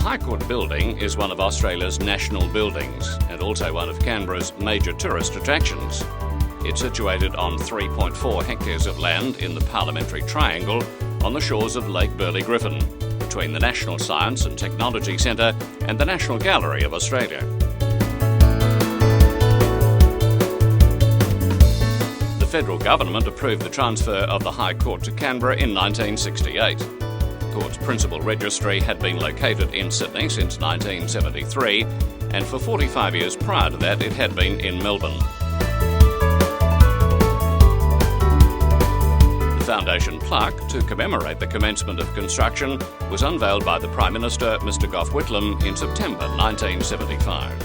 High Court building is one of Australia's national buildings and also one of Canberra's major tourist attractions. It's situated on 3.4 hectares of land in the Parliamentary Triangle on the shores of Lake Burley-Griffin, between the National Science and Technology Centre and the National Gallery of Australia. The federal government approved the transfer of the High Court to Canberra in 1968. The court's principal registry had been located in Sydney since 1973, and for 45 years prior to that it had been in Melbourne. The foundation plaque to commemorate the commencement of construction was unveiled by the Prime Minister, Mr. Gough Whitlam, in September 1975.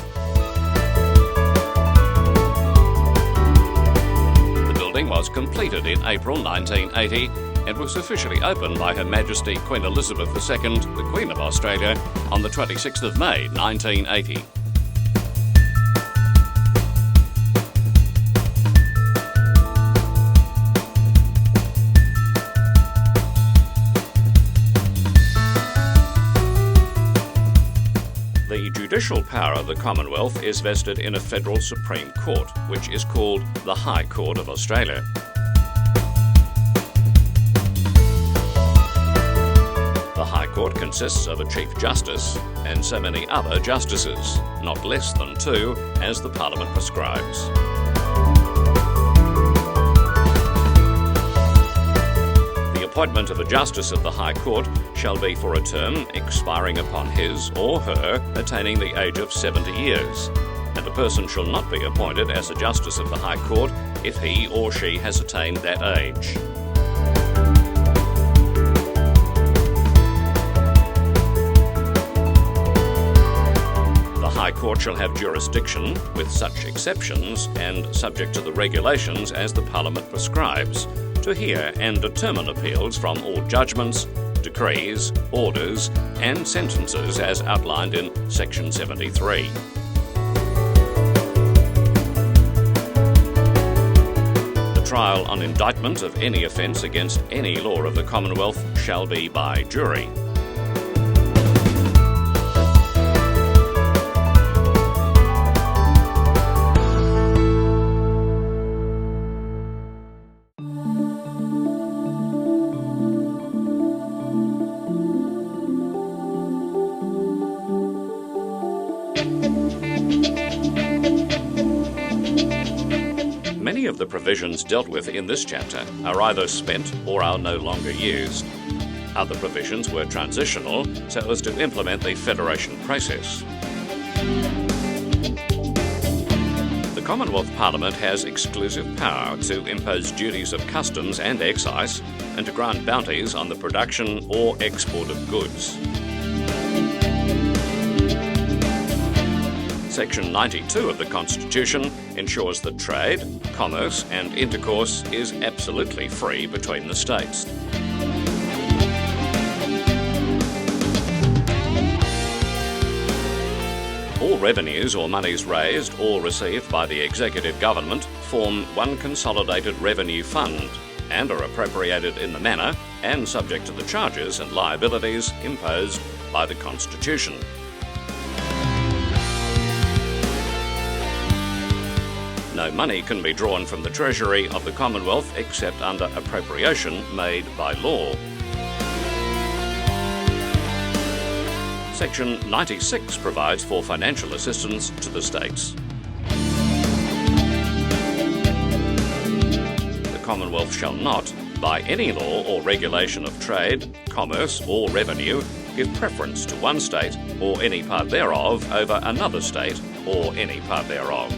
The building was completed in April 1980 and was officially opened by Her Majesty Queen Elizabeth II, the Queen of Australia, on the 26th of May 1980. The judicial power of the Commonwealth is vested in a federal Supreme Court, which is called the High Court of Australia. The High Court consists of a Chief Justice and so many other justices, not less than 2, as the Parliament prescribes. The appointment of a Justice of the High Court shall be for a term expiring upon his or her attaining the age of 70 years, and a person shall not be appointed as a Justice of the High Court if he or she has attained that age. The High Court shall have jurisdiction, with such exceptions and subject to the regulations as the Parliament prescribes, to hear and determine appeals from all judgments, decrees, orders and sentences as outlined in Section 73. The trial on indictment of any offence against any law of the Commonwealth shall be by jury. Many of the provisions dealt with in this chapter are either spent or are no longer used. Other provisions were transitional so as to implement the federation process. The Commonwealth Parliament has exclusive power to impose duties of customs and excise and to grant bounties on the production or export of goods. Section 92 of the Constitution ensures that trade, commerce and intercourse is absolutely free between the states. All revenues or monies raised or received by the executive government form one consolidated revenue fund and are appropriated in the manner and subject to the charges and liabilities imposed by the Constitution. No money can be drawn from the Treasury of the Commonwealth except under appropriation made by law. Section 96 provides for financial assistance to the states. The Commonwealth shall not, by any law or regulation of trade, commerce or revenue, give preference to one state or any part thereof over another state or any part thereof.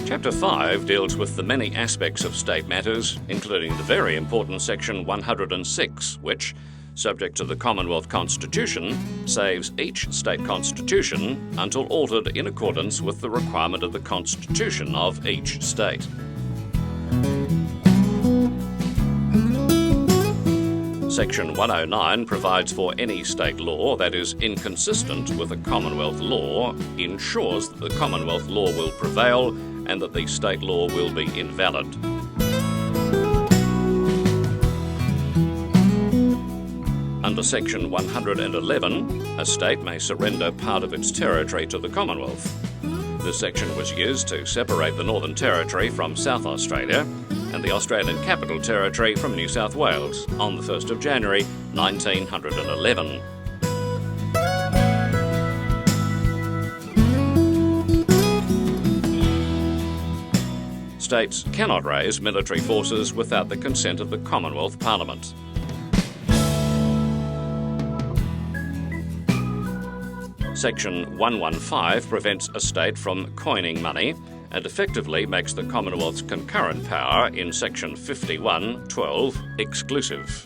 Chapter 5 deals with the many aspects of state matters, including the very important Section 106, which, subject to the Commonwealth Constitution, saves each state constitution until altered in accordance with the requirement of the Constitution of each state. Section 109 provides for any state law that is inconsistent with a Commonwealth law, ensures that the Commonwealth law will prevail and that the state law will be invalid. Under Section 111, a state may surrender part of its territory to the Commonwealth. This section was used to separate the Northern Territory from South Australia and the Australian Capital Territory from New South Wales on the 1st of January 1911. States cannot raise military forces without the consent of the Commonwealth Parliament. Section 115 prevents a state from coining money and effectively makes the Commonwealth's concurrent power in Section 51(12) exclusive.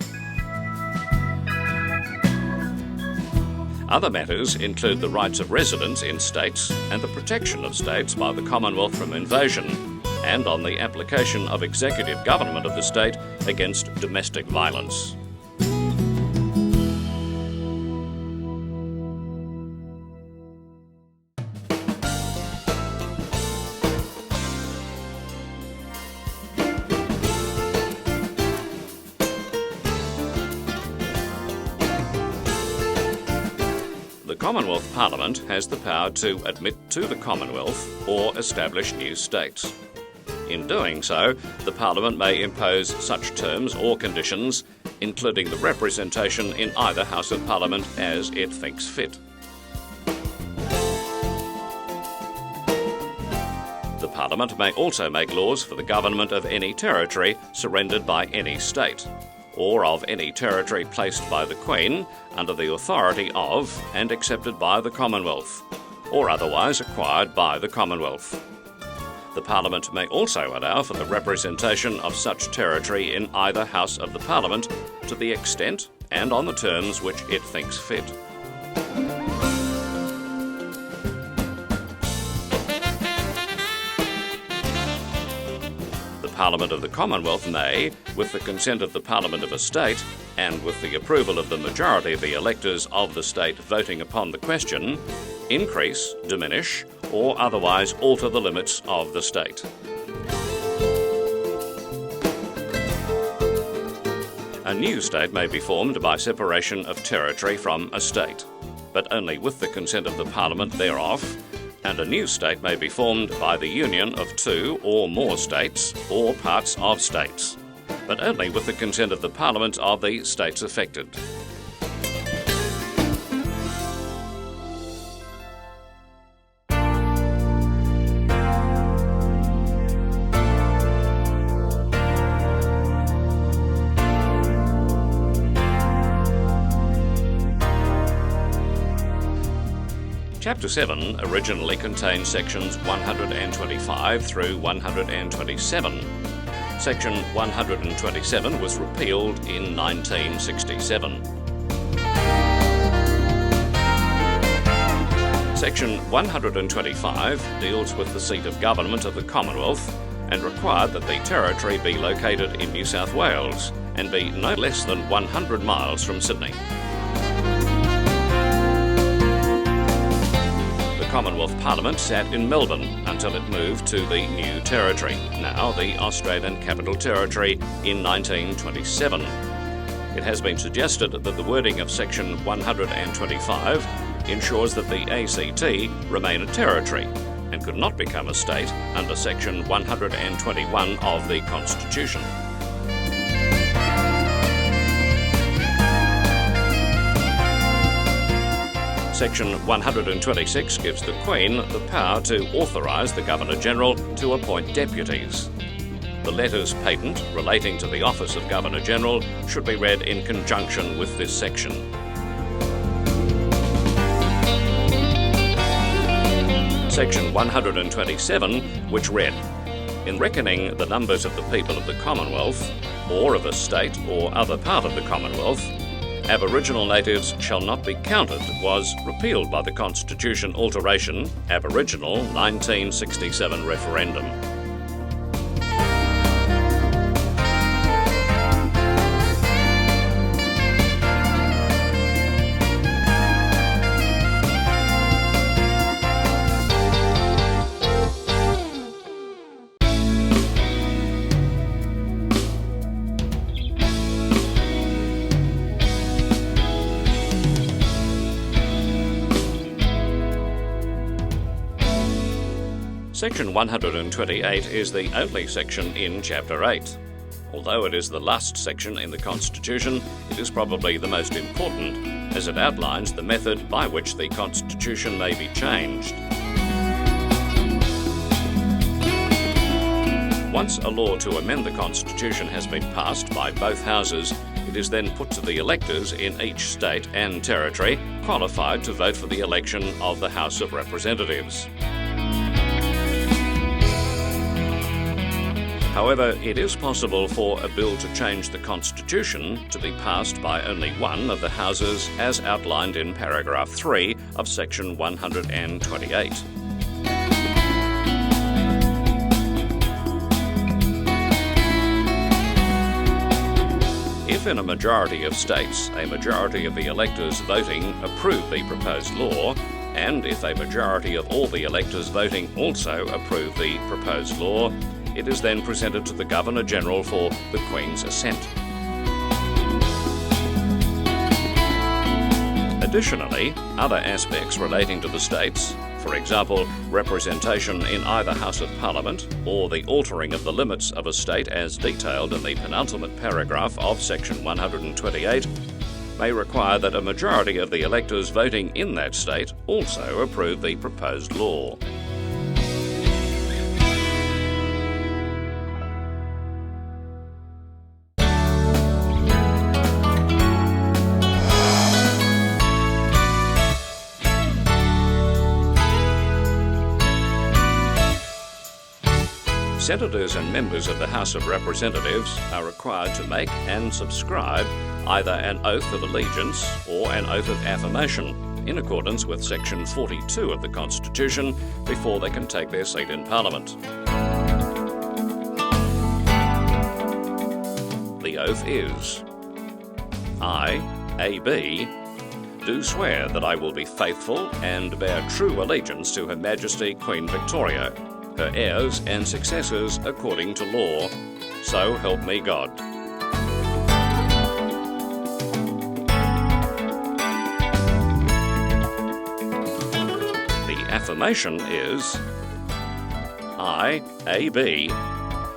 Other matters include the rights of residents in states and the protection of states by the Commonwealth from invasion, and on the application of executive government of the state against domestic violence. The Commonwealth Parliament has the power to admit to the Commonwealth or establish new states. In doing so, the Parliament may impose such terms or conditions, including the representation in either House of Parliament as it thinks fit. The Parliament may also make laws for the government of any territory surrendered by any state, or of any territory placed by the Queen under the authority of and accepted by the Commonwealth, or otherwise acquired by the Commonwealth. The Parliament may also allow for the representation of such territory in either House of the Parliament to the extent and on the terms which it thinks fit. The Parliament of the Commonwealth may, with the consent of the Parliament of a state, and with the approval of the majority of the electors of the state voting upon the question, increase, diminish, or otherwise alter the limits of the state. A new state may be formed by separation of territory from a state, but only with the consent of the Parliament thereof, and a new state may be formed by the union of two or more states or parts of states, but only with the consent of the Parliament of the states affected. Chapter 7 originally contained sections 125 through 127. Section 127 was repealed in 1967. Section 125 deals with the seat of government of the Commonwealth and required that the territory be located in New South Wales and be no less than 100 miles from Sydney. The Commonwealth Parliament sat in Melbourne until it moved to the new territory, now the Australian Capital Territory, in 1927. It has been suggested that the wording of Section 125 ensures that the ACT remain a territory and could not become a state under Section 121 of the Constitution. Section 126 gives the Queen the power to authorise the Governor-General to appoint deputies. The letters patent relating to the office of Governor-General should be read in conjunction with this section. Section 127, which read, "In reckoning the numbers of the people of the Commonwealth, or of a state or other part of the Commonwealth, Aboriginal natives shall not be counted," was repealed by the Constitution Alteration Aboriginal 1967 referendum. Section 128 is the only section in Chapter 8. Although it is the last section in the Constitution, it is probably the most important, as it outlines the method by which the Constitution may be changed. Once a law to amend the Constitution has been passed by both houses, it is then put to the electors in each state and territory qualified to vote for the election of the House of Representatives. However, it is possible for a bill to change the Constitution to be passed by only one of the houses, as outlined in paragraph 3 of Section 128. If in a majority of states a majority of the electors voting approve the proposed law, and if a majority of all the electors voting also approve the proposed law, it is then presented to the Governor-General for the Queen's assent. Additionally, other aspects relating to the states, for example, representation in either House of Parliament or the altering of the limits of a state as detailed in the penultimate paragraph of Section 128, may require that a majority of the electors voting in that state also approve the proposed law. Senators and members of the House of Representatives are required to make and subscribe either an oath of allegiance or an oath of affirmation in accordance with Section 42 of the Constitution before they can take their seat in Parliament. The oath is: I, A.B., do swear that I will be faithful and bear true allegiance to Her Majesty Queen Victoria, her heirs and successors according to law. So help me God. The affirmation is: I, A.B.,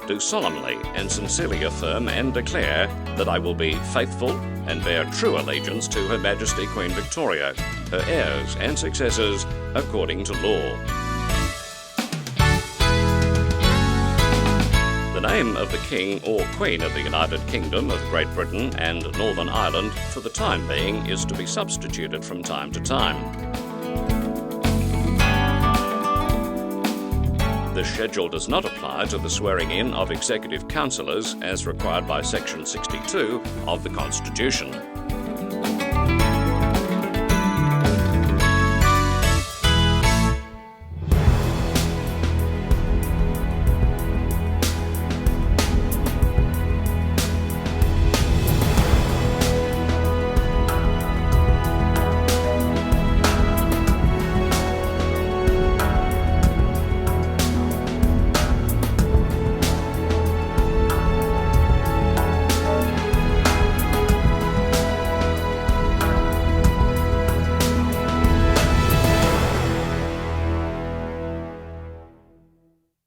do solemnly and sincerely affirm and declare that I will be faithful and bear true allegiance to Her Majesty Queen Victoria, her heirs and successors according to law. The name of the King or Queen of the United Kingdom of Great Britain and Northern Ireland for the time being is to be substituted from time to time. This schedule does not apply to the swearing-in of executive councillors as required by Section 62 of the Constitution.